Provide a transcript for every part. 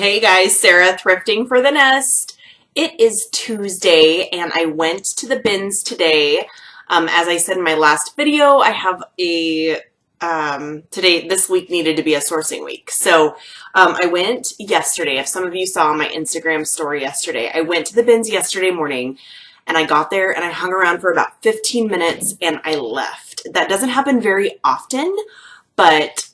Hey guys, Sarah thrifting for the nest. It is Tuesday and I went to the bins today. As I said in my last video, I have this week needed to be a sourcing week. So I went yesterday. If some of you saw my Instagram story yesterday, I went to the bins yesterday morning and I got there and I hung around for about 15 minutes and I left. That doesn't happen very often, but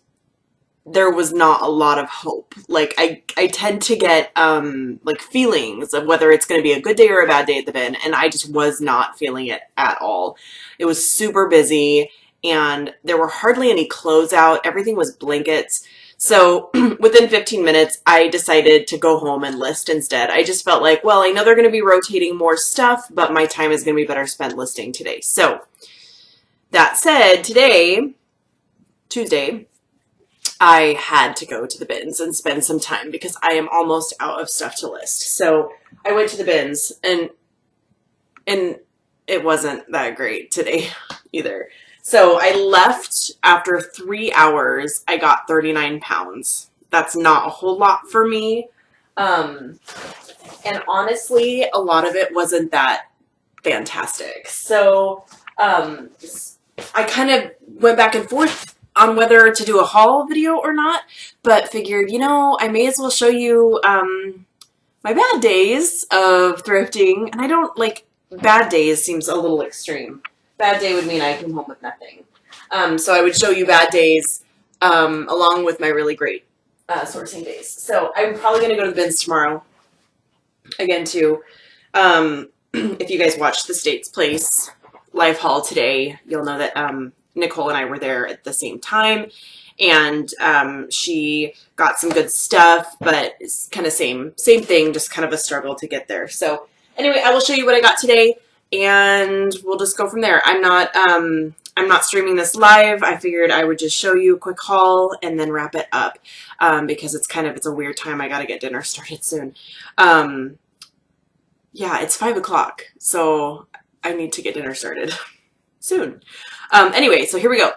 there was not a lot of hope. Like I tend to get like feelings of whether it's going to be a good day or a bad day at the bin, and I just was not feeling it at all. It was super busy and there were hardly any clothes out. Everything was blankets. So within 15 minutes, I decided to go home and list instead. I just felt like, well, I know they're going to be rotating more stuff, but my time is going to be better spent listing today. So that said, today, Tuesday, I had to go to the bins and spend some time because I am almost out of stuff to list. So I went to the bins and it wasn't that great today either. So I left after 3 hours. I got 39 pounds. That's not a whole lot for me. And honestly, a lot of it wasn't that fantastic. So I kind of went back and forth on whether to do a haul video or not, but figured, I may as well show you my bad days of thrifting. And I don't like, bad days seems a little extreme. Bad day would mean I came home with nothing. So I would show you bad days along with my really great sourcing days. So I'm probably going to go to the bins tomorrow again too. If you guys watched the States Place live haul today, you'll know that Nicole and I were there at the same time, and she got some good stuff, but it's kind of same thing, just kind of a struggle to get there. So anyway, I will show you what I got today, and we'll just go from there. I'm not streaming this live. I figured I would just show you a quick haul and then wrap it up because it's a weird time. I got to get dinner started soon. Yeah, it's 5 o'clock, so I need to get dinner started soon. Anyway, so here we go.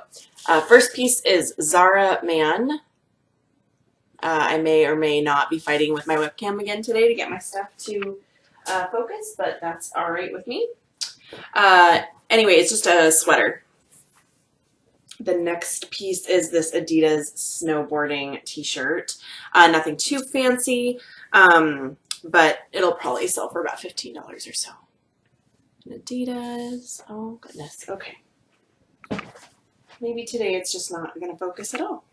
First piece is Zara Man. I may or may not be fighting with my webcam again today to get my stuff to focus, but that's all right with me. Anyway, it's just a sweater. The next piece is this Adidas snowboarding t-shirt. Nothing too fancy, but it'll probably sell for about $15 or so. Adidas. Oh, goodness. Okay. Maybe today it's just not going to focus at all.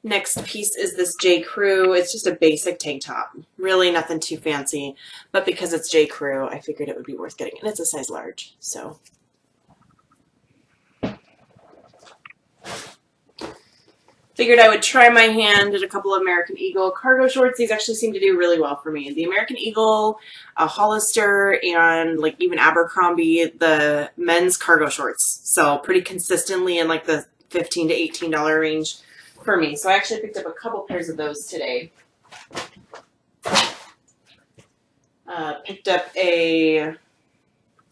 Next piece is this J. Crew. It's just a basic tank top. Really nothing too fancy. But because it's J. Crew, I figured it would be worth getting. And it's a size large. So figured I would try my hand at a couple of American Eagle cargo shorts. These actually seem to do really well for me. The American Eagle, Hollister, and like even Abercrombie, the men's cargo shorts sell pretty consistently in like the $15 to $18 range for me. So I actually picked up a couple pairs of those today. Picked up a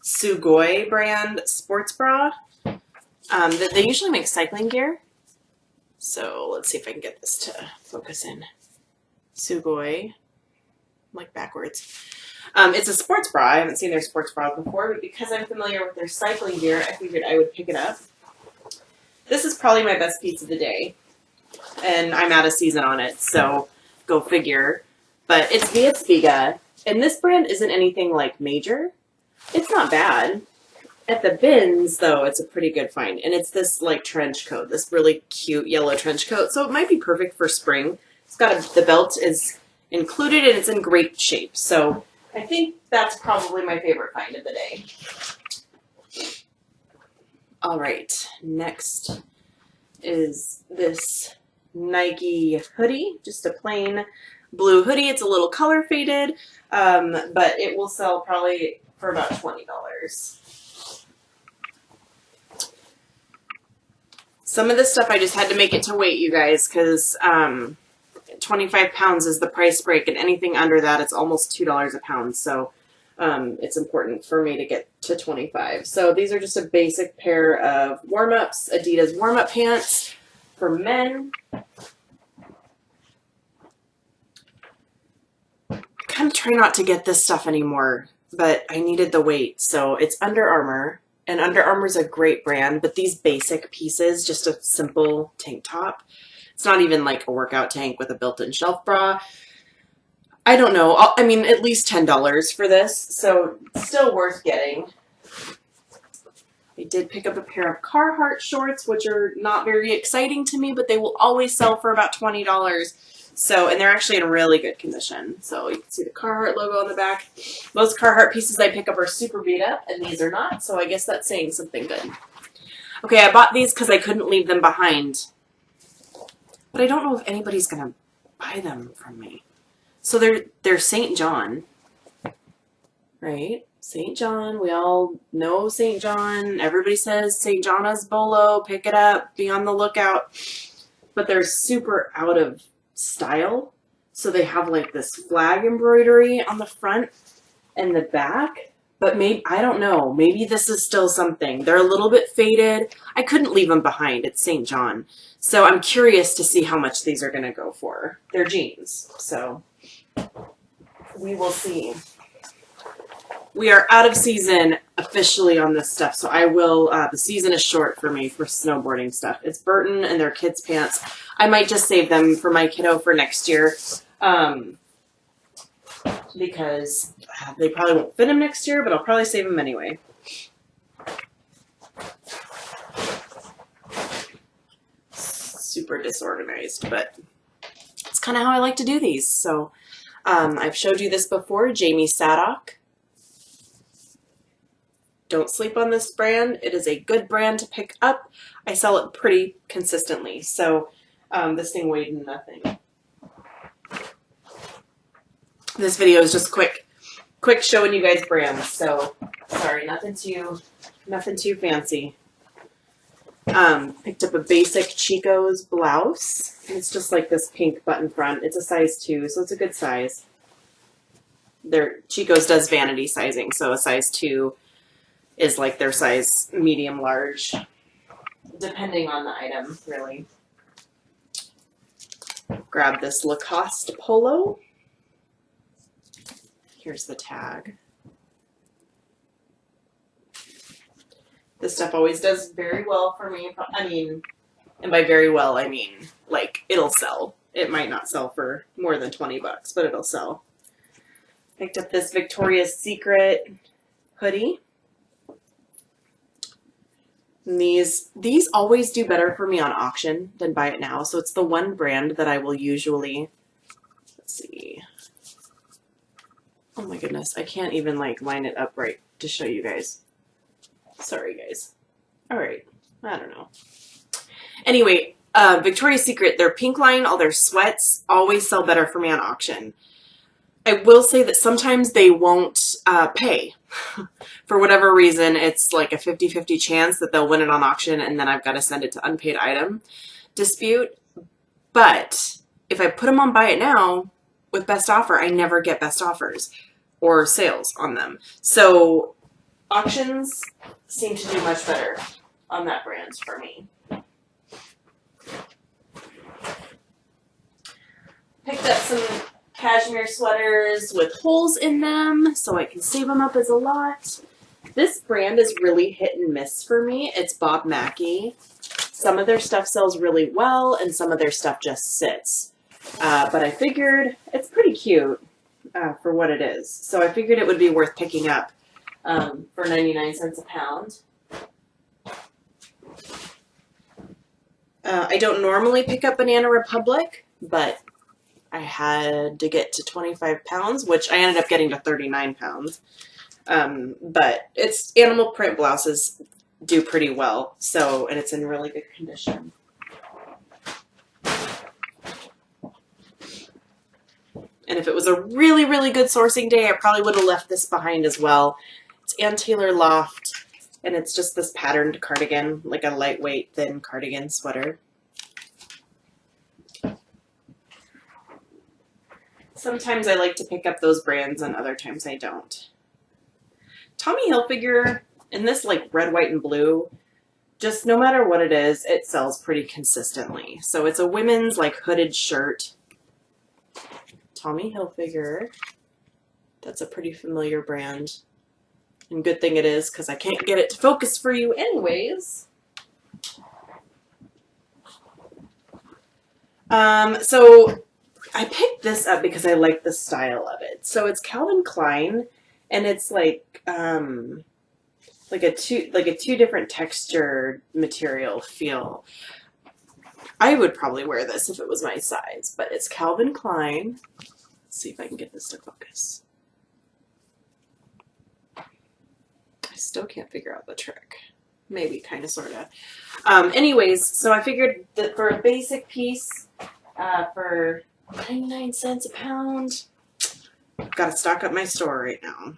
Sugoi brand sports bra. They usually make cycling gear. So let's see if I can get this to focus in. Sugoi, like backwards. It's a sports bra. I haven't seen their sports bras before, but because I'm familiar with their cycling gear, I figured I would pick it up. This is probably my best piece of the day, and I'm out of season on it, so go figure. But it's via Spiga, and this brand isn't anything like major. It's not bad. At the bins, though, it's a pretty good find. And it's this, like, trench coat, this really cute yellow trench coat. So it might be perfect for spring. It's got the belt is included, and it's in great shape. So I think that's probably my favorite find of the day. All right. Next is this Nike hoodie. Just a plain blue hoodie. It's a little color faded, but it will sell probably for about $20. Some of this stuff I just had to make it to weight, you guys, because 25 pounds is the price break, and anything under that, it's almost $2 a pound. So it's important for me to get to 25. So these are just a basic pair of warm-ups, Adidas warm-up pants for men. gonna try not to get this stuff anymore, but I needed the weight. So it's Under Armour, and Under Armour is a great brand, but these basic pieces, just a simple tank top. It's not even like a workout tank with a built-in shelf bra. I don't know. I mean, at least $10 for this, so still worth getting. I did pick up a pair of Carhartt shorts, which are not very exciting to me, but they will always sell for about $20. So, and they're actually in really good condition. So you can see the Carhartt logo on the back. Most Carhartt pieces I pick up are super beat up, and these are not. So I guess that's saying something good. Okay, I bought these because I couldn't leave them behind. But I don't know if anybody's going to buy them from me. So they're St. John, right? St. John. We all know St. John. Everybody says St. John's Bolo. Pick it up. Be on the lookout. But they're super out of style. So they have like this flag embroidery on the front and the back. But maybe, I don't know. Maybe this is still something. They're a little bit faded. I couldn't leave them behind. It's St. John. So I'm curious to see how much these are going to go for. They're jeans. So we will see. We are out of season officially on this stuff. So I will, the season is short for me for snowboarding stuff. It's Burton and their kids' pants. I might just save them for my kiddo for next year. Because they probably won't fit him next year, but I'll probably save him anyway. Super disorganized, but it's kind of how I like to do these. So I've showed you this before, Jamie Saddock. Don't sleep on this brand. It is a good brand to pick up. I sell it pretty consistently. So this thing weighed nothing. This video is just quick showing you guys brands. So sorry, nothing too fancy. Picked up a basic Chico's blouse. It's just like this pink button front. It's a size 2, so it's a good size. Chico's does vanity sizing, so a size 2 is like their size medium large, depending on the item, really. Grab this Lacoste polo. Here's the tag. This stuff always does very well for me. I mean, and by very well, I mean, like, it'll sell. It might not sell for more than 20 bucks, but it'll sell. Picked up this Victoria's Secret hoodie. And these always do better for me on auction than buy it now. So it's the one brand that I will usually, let's see. Oh my goodness, I can't even like line it up right to show you guys. Sorry guys. All right, I don't know. Anyway, Victoria's Secret, their pink line, all their sweats always sell better for me on auction. I will say that sometimes they won't pay. For whatever reason, it's like a 50-50 chance that they'll win it on auction and then I've got to send it to unpaid item dispute. But if I put them on buy it now with best offer, I never get best offers or sales on them. So auctions seem to do much better on that brand for me. Picked up some cashmere sweaters with holes in them so I can save them up as a lot. This brand is really hit and miss for me. It's Bob Mackie. Some of their stuff sells really well and some of their stuff just sits. But I figured it's pretty cute for what it is. So I figured it would be worth picking up for 99 cents a pound. I don't normally pick up Banana Republic, but I had to get to 25 pounds, which I ended up getting to 39 pounds. But it's animal print blouses do pretty well. So, and it's in really good condition. And if it was a really, really good sourcing day, I probably would have left this behind as well. It's Ann Taylor Loft, and it's just this patterned cardigan, like a lightweight, thin cardigan sweater. Sometimes I like to pick up those brands and other times I don't. Tommy Hilfiger, in this like red, white, and blue, just no matter what it is, it sells pretty consistently. So it's a women's like hooded shirt. Tommy Hilfiger. That's a pretty familiar brand. And good thing it is, because I can't get it to focus for you anyways. So I picked this up because I like the style of it. So it's Calvin Klein, and it's like a two different texture material feel. I would probably wear this if it was my size, but it's Calvin Klein. Let's see if I can get this to focus. I still can't figure out the trick. Maybe, kind of, sort of. Anyways, so I figured that for a basic piece, for 99 cents a pound, I've got to stock up my store right now.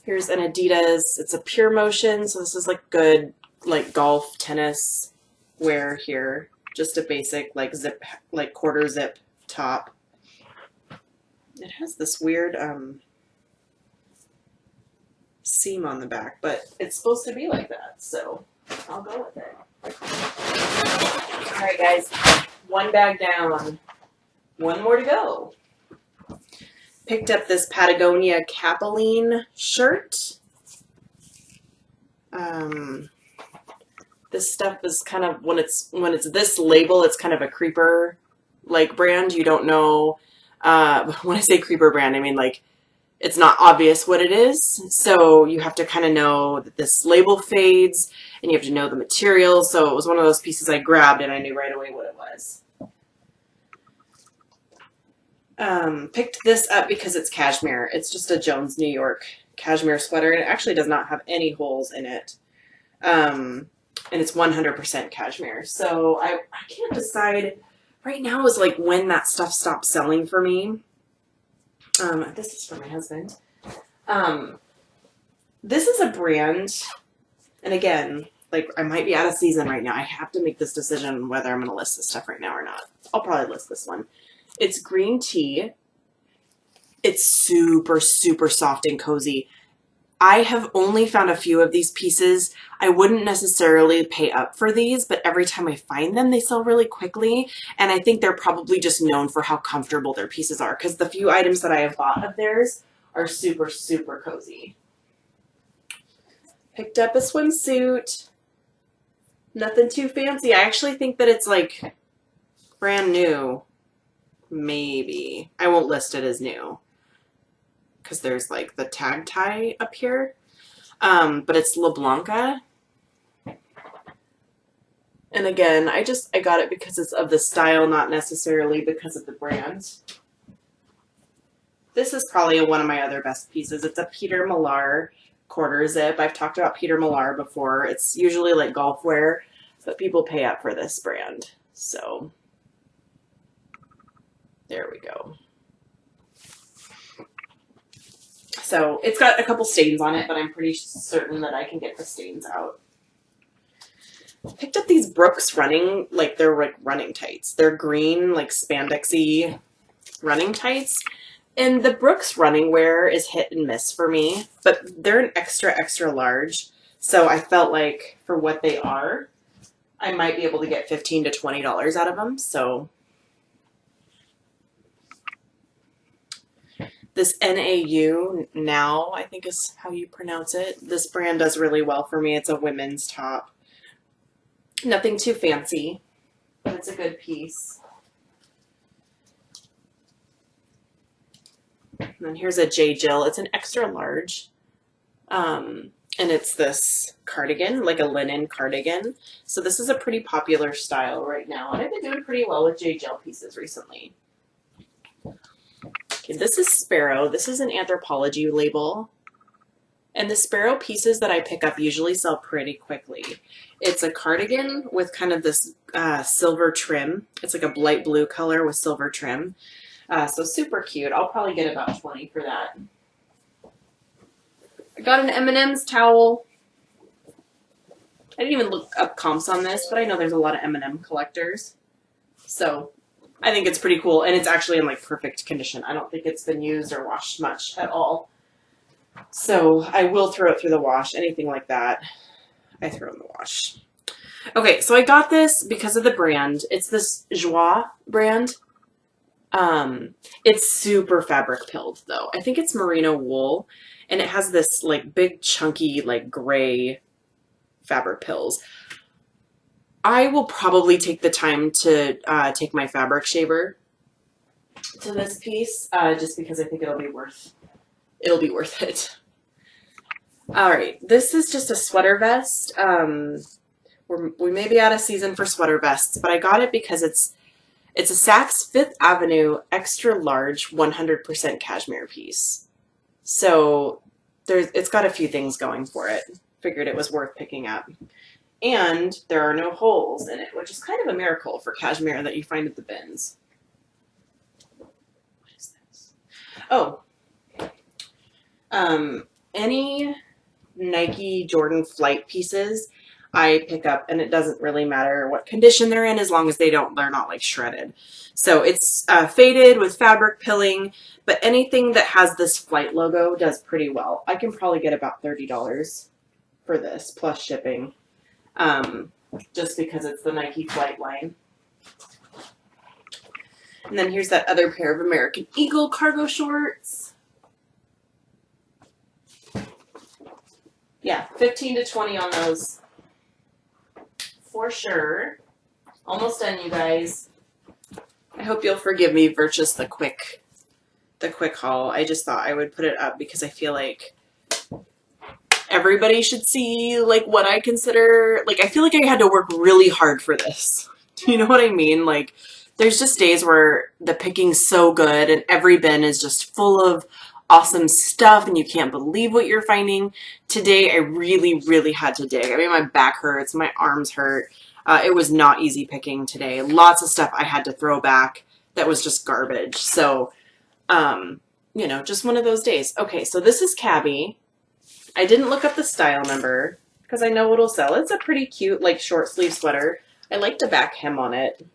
Here's an Adidas. It's a Pure Motion, so this is like good, like golf, tennis wear here. Just a basic, like zip, like quarter zip top. It has this weird seam on the back, but it's supposed to be like that, so I'll go with it. All right, guys, one bag down, one more to go. Picked up this Patagonia Capeline shirt. This stuff is kind of, when it's this label, it's kind of a creeper like brand. You don't know, when I say creeper brand, I mean like it's not obvious what it is. So you have to kind of know that this label fades, and you have to know the material. So it was one of those pieces I grabbed and I knew right away what it was. Picked this up because it's cashmere. It's just a Jones, New York cashmere sweater, and it actually does not have any holes in it. And it's 100% cashmere. So I can't decide. Right now is like when that stuff stops selling for me. This is for my husband. This is a brand, and again, like I might be out of season right now. I have to make this decision whether I'm going to list this stuff right now or not. I'll probably list this one. It's green tea. It's super, super soft and cozy. I have only found a few of these pieces. I wouldn't necessarily pay up for these, but every time I find them, they sell really quickly. And I think they're probably just known for how comfortable their pieces are, because the few items that I have bought of theirs are super, super cozy. Picked up a swimsuit. Nothing too fancy. I actually think that it's like brand new. Maybe. I won't list it as new, because there's like the tag tie up here, but it's La Blanca. And again, I got it because it's of the style, not necessarily because of the brand. This is probably one of my other best pieces. It's a Peter Millar quarter zip. I've talked about Peter Millar before. It's usually like golf wear, but people pay up for this brand. So there we go. So it's got a couple stains on it, but I'm pretty certain that I can get the stains out. Picked up these Brooks running, like they're like running tights. They're green, like spandexy running tights. And the Brooks running wear is hit and miss for me, but they're an extra, extra large. So I felt like for what they are, I might be able to get $15 to $20 out of them. So this NAU, now I think is how you pronounce it. This brand does really well for me. It's a women's top. Nothing too fancy, but it's a good piece. And then here's a J. Jill. It's an extra large. And it's this cardigan, like a linen cardigan. So this is a pretty popular style right now. And I've been doing pretty well with J. Jill pieces recently. Okay, this is Sparrow. This is an Anthropology label. And the Sparrow pieces that I pick up usually sell pretty quickly. It's a cardigan with kind of this silver trim. It's like a light blue color with silver trim. So super cute. I'll probably get about 20 for that. I got an M&M's towel. I didn't even look up comps on this, but I know there's a lot of M&M collectors. So I think it's pretty cool. And it's actually in like perfect condition. I don't think it's been used or washed much at all. So I will throw it through the wash. Anything like that, I throw in the wash. Okay, so I got this because of the brand. It's this Joie brand. It's super fabric pilled though. I think it's merino wool, and it has this like big chunky like gray fabric pills. I will probably take the time to take my fabric shaver to this piece, just because I think it'll be worth it. All right, this is just a sweater vest. We may be out of season for sweater vests, but I got it because it's a Saks Fifth Avenue extra large 100% cashmere piece. So it's got a few things going for it. Figured it was worth picking up. And there are no holes in it, which is kind of a miracle for cashmere that you find at the bins. What is this? Oh, any Nike Jordan Flight pieces I pick up, and it doesn't really matter what condition they're in as long as they're not like shredded. So it's faded with fabric pilling, but anything that has this Flight logo does pretty well. I can probably get about $30 for this plus shipping, just because it's the Nike Flight line. And then here's that other pair of American Eagle cargo shorts. Yeah, 15 to 20 on those. For sure. Almost done, you guys. I hope you'll forgive me for just the quick haul. I just thought I would put it up because I feel like everybody should see like what I consider, like I feel like I had to work really hard for this. Do you know what I mean? Like there's just days where the picking's so good and every bin is just full of awesome stuff and you can't believe what you're finding. Today I really had to dig. I mean, my back hurts, my arms hurt. It was not easy picking today. Lots of stuff I had to throw back that was just garbage. So, you know, just one of those days. Okay, so this is Cabby. I didn't look up the style number because I know it'll sell. It's a pretty cute, like, short sleeve sweater. I like the back hem on it.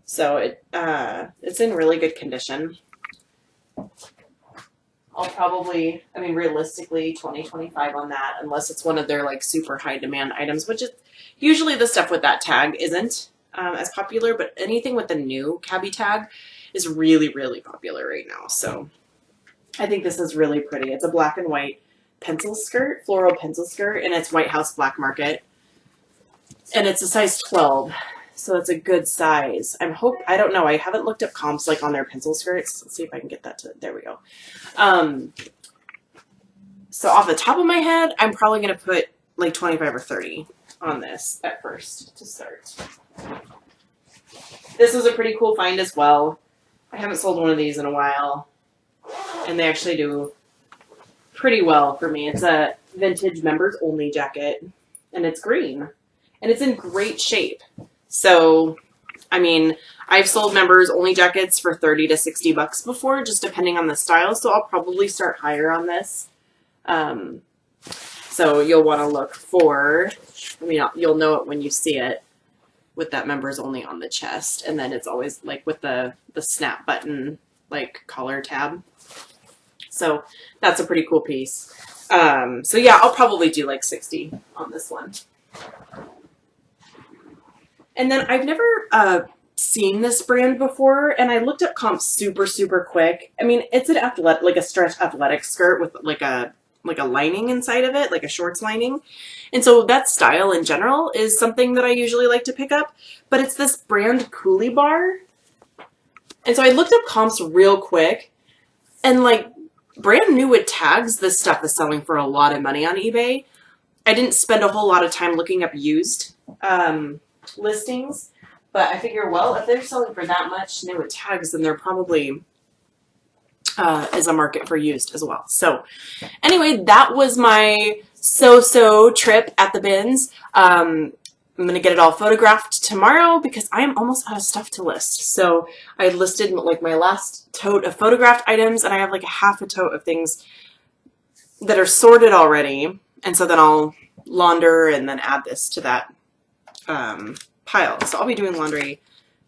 So it's in really good condition. I'll probably, I mean, realistically, 20, 25 on that, unless it's one of their like super high demand items, which is usually the stuff with that tag isn't as popular, but anything with the new Cabby tag is really popular right now. So I think this is really pretty. It's a black and white pencil skirt, floral pencil skirt, and it's White House Black Market. And it's a size 12. So it's a good size. I don't know. I haven't looked up comps like on their pencil skirts. Let's see if I can get that to, there we go. So off the top of my head, I'm probably going to put like 25 or 30 on this at first to start. This was a pretty cool find as well. I haven't sold one of these in a while, and they actually do pretty well for me. It's a vintage members only jacket, and it's green, and it's in great shape. So, I mean, I've sold members only jackets for 30 to 60 bucks before, just depending on the style. So I'll probably start higher on this. So you'll want to look for, I mean, you'll know it when you see it with that members only on the chest. And then it's always like with the snap button, like collar tab. So that's a pretty cool piece. So yeah, I'll probably do like 60 on this one. And then I've never seen this brand before, and I looked up comps super quick. I mean, it's an athletic, like a stretch athletic skirt with like a lining inside of it, like a shorts lining. And so that style in general is something that I usually like to pick up, but it's this brand Coolie Bar. And so I looked up comps real quick, and like brand new with tags, this stuff is selling for a lot of money on eBay. I didn't spend a whole lot of time looking up used listings, but I figure, well, if they're selling for that much new with tags, then there probably is a market for used as well. So anyway, that was my so trip at the bins. I'm going to get it all photographed tomorrow because I am almost out of stuff to list. So I listed like my last tote of photographed items, and I have like a half a tote of things that are sorted already. And so then I'll launder and then add this to that pile. So I'll be doing laundry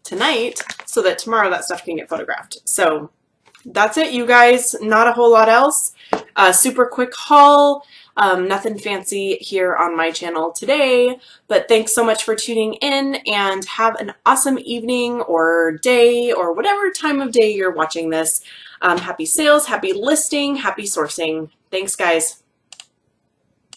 tonight so that tomorrow that stuff can get photographed. So that's it, you guys. Not a whole lot else. Super quick haul. Nothing fancy here on my channel today, but thanks so much for tuning in, and have an awesome evening or day or whatever time of day you're watching this. Happy sales, happy listing, happy sourcing. Thanks, guys.